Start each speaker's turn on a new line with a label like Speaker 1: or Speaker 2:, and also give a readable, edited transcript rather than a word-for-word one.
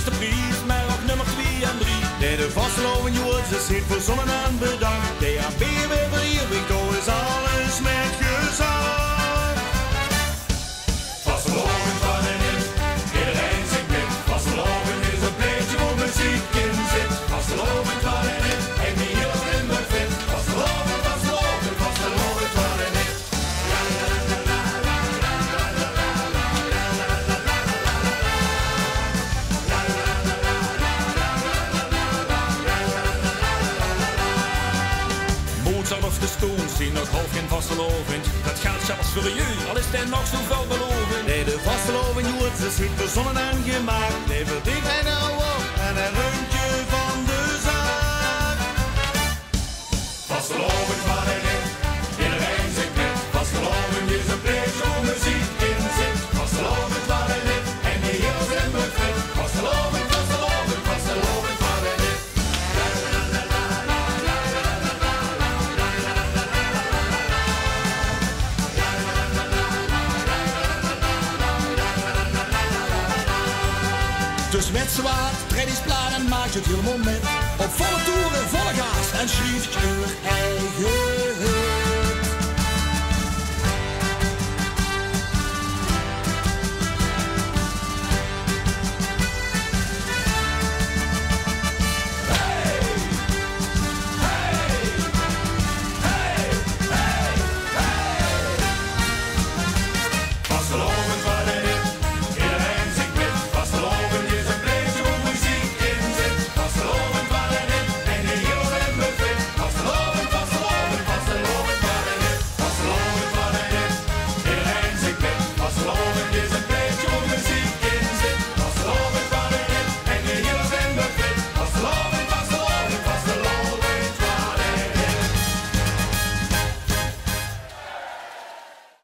Speaker 1: de prijs, maar ook nummer 2 en 3.
Speaker 2: Nee, de vasteloven jongens, ze zit voor zonnen en bedankt. DHB weer verheerlijk, door is alles met gezag.
Speaker 3: Vasteloven van en in, iedereen zingt met. Vasteloven is een beetje waar muziek in zit. Vasteloven van en in, en die heel in me fit. Vasteloven, vasteloven, vasteloven van en in.
Speaker 1: Mozart of de Stones zien nog half geen vastelovend. Dat gaat zelfs voor u, al is hij nog zo veelbelovend.
Speaker 2: Nee, de vasteloven jongens, ze zit voor zonnen en gemaakt. Nee, verdikt hij nou op en een rondje van de zaak.
Speaker 3: Vasteloven van en in, iedereen zingt met. Vasteloven is een beetje waar muziek in zit. Vasteloven van en in, en die heel in me fit. Vasteloven, vasteloven, vasteloven van en in.
Speaker 4: Dus met zwaar, trainingsplan en maakt het helemaal met. Op volle toeren, volle gas en schrijft je eigen